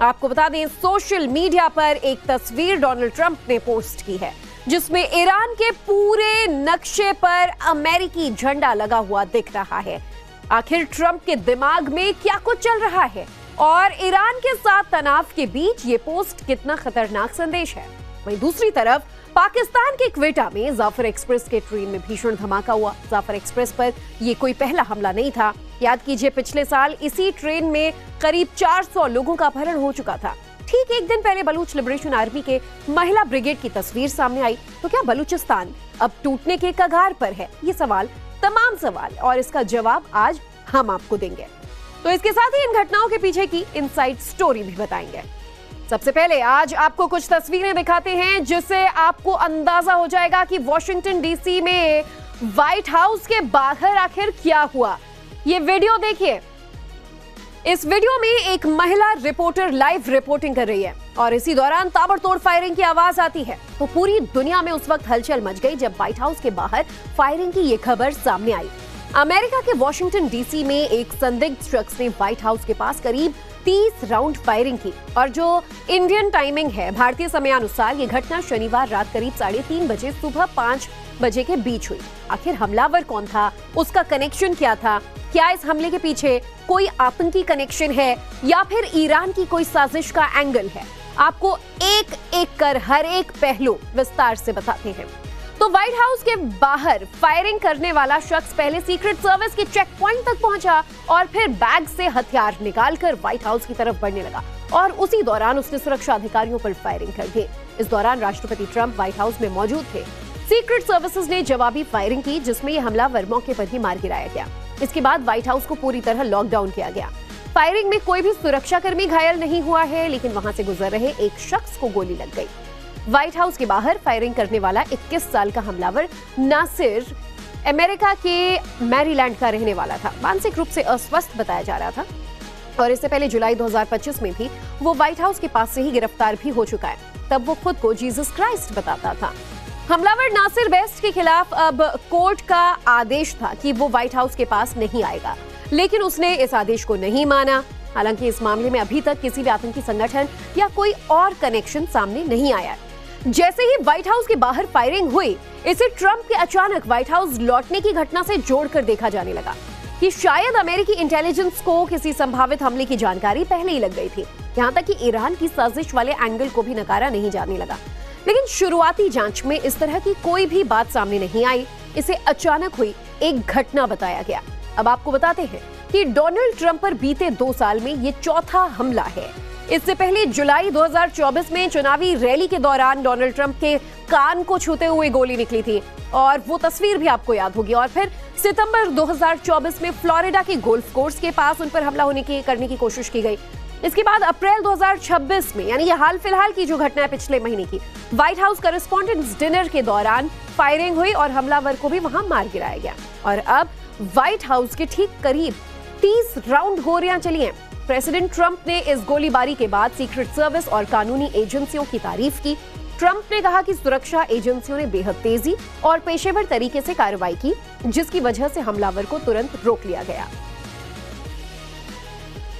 आपको बता दें, सोशल मीडिया पर एक तस्वीर डोनाल्ड ट्रंप ने पोस्ट की है जिसमें ईरान के पूरे नक्शे पर अमेरिकी झंडा लगा हुआ दिख रहा है। आखिर ट्रंप के दिमाग में क्या कुछ चल रहा है और ईरान के साथ तनाव के बीच ये पोस्ट कितना खतरनाक संदेश है। वहीं दूसरी तरफ पाकिस्तान के क्वेटा में जाफर एक्सप्रेस के ट्रेन में भीषण धमाका हुआ। जाफर एक्सप्रेस पर यह कोई पहला हमला नहीं था। याद कीजिए, पिछले साल इसी ट्रेन में करीब 400 लोगों का अपहरण हो चुका था। ठीक एक दिन पहले बलूच लिबरेशन आर्मी के महिला ब्रिगेड की तस्वीर सामने आई। तो क्या बलूचिस्तान अब टूटने के कगार पर है? ये सवाल, तमाम सवाल, और इसका जवाब आज हम आपको देंगे। तो इसके साथ ही इन घटनाओं के पीछे की इनसाइड स्टोरी भी बताएंगे। सबसे पहले आज आपको कुछ तस्वीरें दिखाते हैं जिससे आपको अंदाजा हो जाएगा कि वॉशिंगटन डीसी में व्हाइट हाउस के बाहर आखिर क्या हुआ। ये वीडियो देखिए। इस वीडियो में एक महिला रिपोर्टर लाइव रिपोर्टिंग कर रही है और इसी दौरान ताबड़तोड़ फायरिंग की आवाज आती है। तो पूरी दुनिया में उस वक्त हलचल मच गई जब व्हाइट हाउस के बाहर फायरिंग की ये खबर सामने आई। अमेरिका के वॉशिंगटन डीसी में एक संदिग्ध शख्स ने व्हाइट हाउस के पास करीब 30 राउंड फायरिंग की और जो इंडियन टाइमिंग है, भारतीय समयानुसार ये घटना शनिवार रात करीब 3:30 बजे सुबह 5 बजे के बीच हुई। आखिर हमलावर कौन था, उसका कनेक्शन क्या था, क्या इस हमले के पीछे कोई आतंकी कनेक्शन है या फिर ईरान की कोई साजिश का एंगल है, आपको एक एक कर हर एक पहलू विस्तार से बताते हैं। तो व्हाइट हाउस के बाहर फायरिंग करने वाला शख्स पहले सीक्रेट सर्विस के चेक पॉइंट तक पहुंचा और फिर बैग से हथियार निकालकर व्हाइट हाउस की तरफ बढ़ने लगा और उसी दौरान उसने सुरक्षा अधिकारियों पर फायरिंग कर दी। इस दौरान राष्ट्रपति ट्रंप व्हाइट हाउस में मौजूद थे। सीक्रेट सर्विसेज ने जवाबी फायरिंग की जिसमें यह हमलावर मौके पर ही मार गिराया गया। इसके बाद व्हाइट हाउस को पूरी तरह लॉकडाउन किया गया। फायरिंग में कोई भी सुरक्षाकर्मी घायल नहीं हुआ है, लेकिन वहां से गुजर रहे एक शख्स को गोली लग गई। व्हाइट हाउस के बाहर फायरिंग करने वाला 21 साल का हमलावर नासिर अमेरिका के मैरीलैंड का रहने वाला था। मानसिक रूप से अस्वस्थ बताया जा रहा था और इससे पहले जुलाई 2025 में भी वो व्हाइट हाउस के पास से ही गिरफ्तार भी हो चुका है। तब वो खुद को जीसस क्राइस्ट बताता था। हमलावर नासिर बेस्ट के खिलाफ अब कोर्ट का आदेश था कि वो व्हाइट हाउस के पास नहीं आएगा, लेकिन उसने इस आदेश को नहीं माना। हालांकि इस मामले में अभी तक किसी भी आतंकी संगठन या कोई और कनेक्शन सामने नहीं आया। जैसे ही व्हाइट हाउस के बाहर फायरिंग हुई, इसे ट्रंप के अचानक व्हाइट हाउस लौटने की घटना से जोड़कर देखा जाने लगा कि शायद अमेरिकी इंटेलिजेंस को किसी संभावित हमले की जानकारी पहले ही लग गई थी। यहां तक कि ईरान की साजिश वाले एंगल को भी नकारा नहीं जाने लगा। लेकिन शुरुआती जांच में इस तरह की कोई भी बात सामने नहीं आई। इसे अचानक हुई एक घटना बताया गया। अब आपको बताते हैं कि डोनाल्ड ट्रंप पर बीते 2 साल में ये चौथा हमला है। इससे पहले जुलाई 2024 में चुनावी रैली के दौरान डोनाल्ड ट्रंप के कान को छूते हुए गोली निकली थी और वो तस्वीर भी आपको याद होगी। और फिर सितंबर 2024 में फ्लोरिडा के गोल्फ कोर्स के पास उन पर हमला करने की कोशिश की गई। इसके बाद अप्रैल 2026 में, यानी ये हाल फिलहाल की जो घटना है पिछले महीने की, व्हाइट हाउस करेस्पॉन्डेंट्स डिनर के दौरान फायरिंग हुई और हमलावर को भी वहां मार गिराया गया। और अब व्हाइट हाउस के ठीक करीब 30 राउंड गोलियां चली हैं। प्रेसिडेंट ट्रंप ने इस गोलीबारी के बाद सीक्रेट सर्विस और कानूनी एजेंसियों की तारीफ की। ट्रंप ने कहा कि सुरक्षा एजेंसियों ने बेहद तेजी और पेशेवर तरीके से कार्रवाई की, जिसकी वजह से हमलावर को तुरंत रोक लिया गया।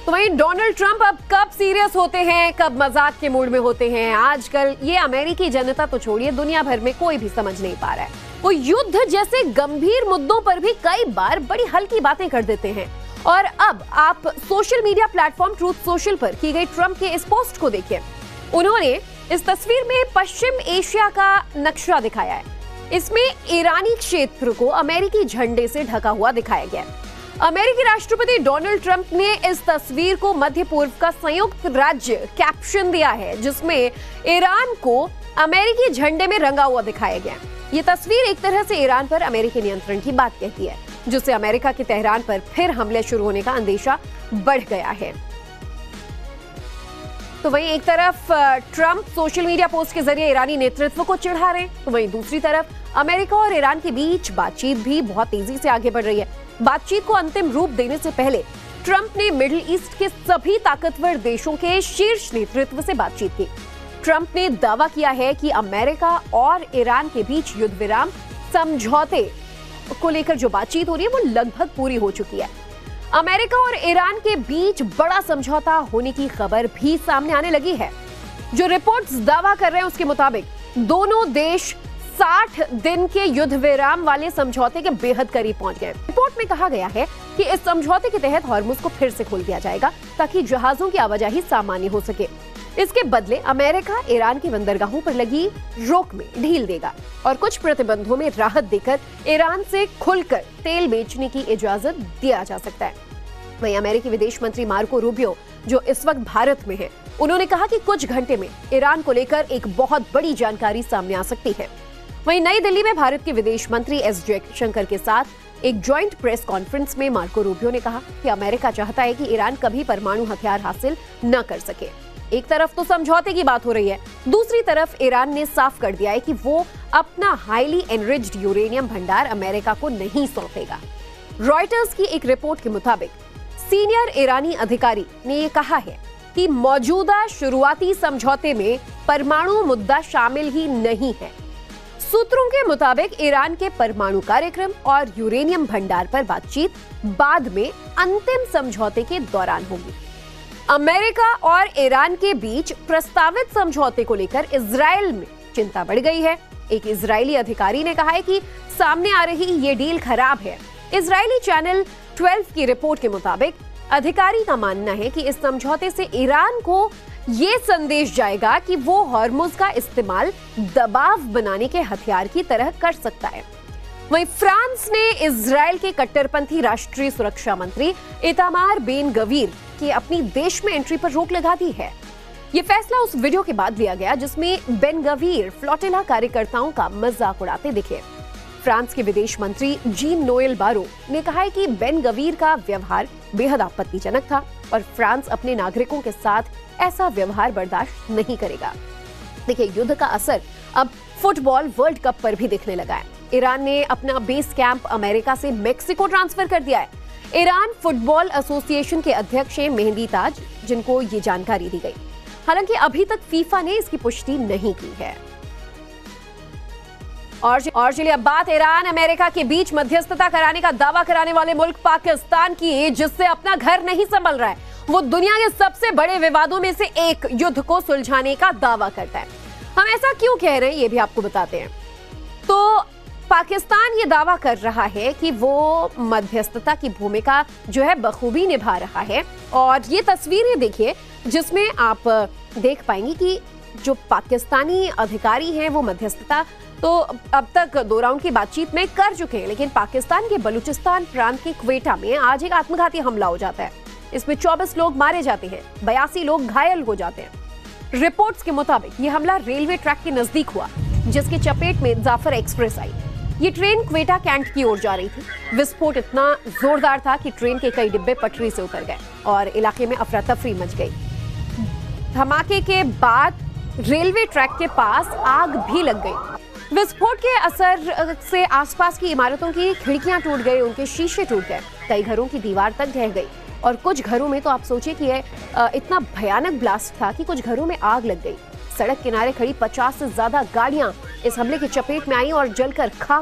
तो वहीं डोनाल्ड ट्रंप अब कब सीरियस होते हैं, कब मजाक के मूड में होते हैं, आजकल ये अमेरिकी जनता तो छोड़िए, दुनिया भर में कोई भी समझ नहीं पा रहा है। वो युद्ध जैसे गंभीर मुद्दों पर भी कई बार बड़ी हल्की बातें कर देते हैं। और अब आप social media platform truth social पर की गई ट्रंप के इस पोस्ट को देखिए। उन्होंने इस तस्वीर में पश्चिम एशिया का नक्शा दिखाया है। इसमें ईरानी क्षेत्र को अमेरिकी झंडे से ढका हुआ दिखाया गया है। अमेरिकी राष्ट्रपति डोनाल्ड ट्रंप ने इस तस्वीर को मध्य पूर्व का संयुक्त राज्य कैप्शन दिया है, जिसमें ईरान को अमेरिकी झंडे में रंगा हुआ दिखाया गया है। ये तस्वीर एक तरह से ईरान पर अमेरिकी नियंत्रण की बात कहती है, जिससे अमेरिका के तेहरान पर फिर हमले शुरू होने का अंदेशा बढ़ गया है। तो वहीं एक तरफ ट्रंप सोशल मीडिया पोस्ट के जरिए ईरानी नेतृत्व को चिढ़ा रहे हैं, तो वहीं दूसरी तरफ अमेरिका और ईरान के बीच बातचीत भी बहुत तेजी से आगे बढ़ रही है। बातचीत को अंतिम रूप देने से पहले ट्रंप ने मिडिल ईस्ट के सभी ताकतवर देशों के शीर्ष नेतृत्व से बातचीत की। ट्रंप ने दावा किया है कि अमेरिका और ईरान के बीच युद्ध विराम समझौते को लेकर जो बातचीत हो रही है वो लगभग पूरी हो चुकी है। अमेरिका और ईरान के बीच बड़ा समझौता होने की खबर भी सामने आने लगी है। जो रिपोर्ट्स दावा कर रहे हैं उसके मुताबिक दोनों देश 60 दिन के युद्ध विराम वाले समझौते के बेहद करीब पहुंच गए। रिपोर्ट में कहा गया है कि इस समझौते के तहत हॉर्मुज को फिर से खोल दिया जाएगा ताकि जहाजों की आवाजाही सामान्य हो सके। इसके बदले अमेरिका ईरान की बंदरगाहों पर लगी रोक में ढील देगा और कुछ प्रतिबंधों में राहत देकर ईरान से खुलकर तेल बेचने की इजाजत दिया जा सकता है। वहीं अमेरिकी विदेश मंत्री मार्को रूबियो, जो इस वक्त भारत में है, उन्होंने कहा कि कुछ घंटे में ईरान को लेकर एक बहुत बड़ी जानकारी सामने आ सकती है। वहीं नई दिल्ली में भारत के विदेश मंत्री एस जयशंकर के साथ एक ज्वाइंट प्रेस कॉन्फ्रेंस में मार्को रूबियो ने कहा कि अमेरिका चाहता है कि ईरान कभी परमाणु हथियार हासिल न कर सके। एक तरफ तो समझौते की बात हो रही है, दूसरी तरफ ईरान ने साफ कर दिया है कि वो अपना हाईली एनरिच्ड यूरेनियम भंडार अमेरिका को नहीं सौंपेगा। रॉयटर्स की एक रिपोर्ट के मुताबिक सीनियर ईरानी अधिकारी ने यह कहा है कि मौजूदा शुरुआती समझौते में परमाणु मुद्दा शामिल ही नहीं है। सूत्रों के मुताबिक ईरान के परमाणु कार्यक्रम और यूरेनियम भंडार पर बातचीत बाद में अंतिम समझौते के दौरान होगी। अमेरिका और ईरान के बीच प्रस्तावित समझौते को लेकर इजराइल में चिंता बढ़ गई है। एक इजरायली अधिकारी ने कहा है कि सामने आ रही ये डील खराब है। इजरायली चैनल 12 की रिपोर्ट के मुताबिक अधिकारी का मानना है कि इस समझौते से ईरान को ये संदेश जाएगा कि वो हॉर्मुज का इस्तेमाल दबाव बनाने के हथियार की तरह कर सकता है। वहीं फ्रांस ने इजराइल के कट्टरपंथी राष्ट्रीय सुरक्षा मंत्री इतामार बेन गवीर की अपनी देश में एंट्री पर रोक लगा दी है। ये फैसला उस वीडियो के बाद लिया गया जिसमें बेन गवीर फ्लोटिला कार्यकर्ताओं का मजाक उड़ाते दिखे। फ्रांस के विदेश मंत्री जीन नोएल बारो ने कहा है कि बेन गवीर का व्यवहार बेहद आपत्तिजनक था और फ्रांस अपने नागरिकों के साथ ऐसा व्यवहार बर्दाश्त नहीं करेगा। देखिए, युद्ध का असर अब फुटबॉल वर्ल्ड कप पर भी दिखने लगा है। ईरान ने अपना बेस कैंप अमेरिका से मेक्सिको ट्रांसफर कर दिया है। ईरान फुटबॉल एसोसिएशन के अध्यक्ष हैं मेहंदी ताज, जिनको ये जानकारी दी गई। हालांकि अभी तक फीफा ने इसकी पुष्टि नहीं की है। और चलिए अब बात ईरान अमेरिका के बीच मध्यस्थता कराने का दावा कराने वाले मुल्क पाकिस्तान की, जिससे अपना घर नहीं संभल रहा है। वो दुनिया के सबसे बड़े विवादों में से एक युद्ध को सुलझाने का दावा करता है। हम ऐसा क्यों कह रहे हैं ये भी आपको बताते हैं। तो पाकिस्तान ये दावा कर रहा है कि वो मध्यस्थता की भूमिका जो है बखूबी निभा रहा है। और ये तस्वीरें देखिए जिसमें आप देख पाएंगे कि जो पाकिस्तानी अधिकारी हैं वो मध्यस्थता तो अब तक 2 राउंड की बातचीत में कर चुके हैं, लेकिन पाकिस्तान के बलूचिस्तान प्रांत के क्वेटा में आज एक आत्मघाती हमला हो जाता है। इसमें 24 लोग मारे जाते हैं, 82 लोग घायल हो जाते हैं। रिपोर्ट्स के मुताबिक ये हमला रेलवे ट्रैक के नजदीक हुआ, जिसके चपेट में जाफर एक्सप्रेस आई। ये ट्रेन क्वेटा कैंट की ओर जा रही थी। विस्फोट इतना जोरदार था कि ट्रेन के कई डिब्बे पटरी से उतर गए और इलाके में अफरा तफरी मच गई। धमाके के बाद रेलवे ट्रैक के पास आग भी लग गई। विस्फोट के असर से आसपास की इमारतों की खिड़कियां टूट गई, उनके शीशे टूट गए, कई घरों की दीवार तक ढह गई और कुछ घरों में तो आप सोचिए कि इतना भयानक ब्लास्ट था कि कुछ घरों में आग लग गई। सड़क किनारे खड़ी 50 से ज्यादा गाड़ियां इस हमले की चपेट में आई और जलकर खाक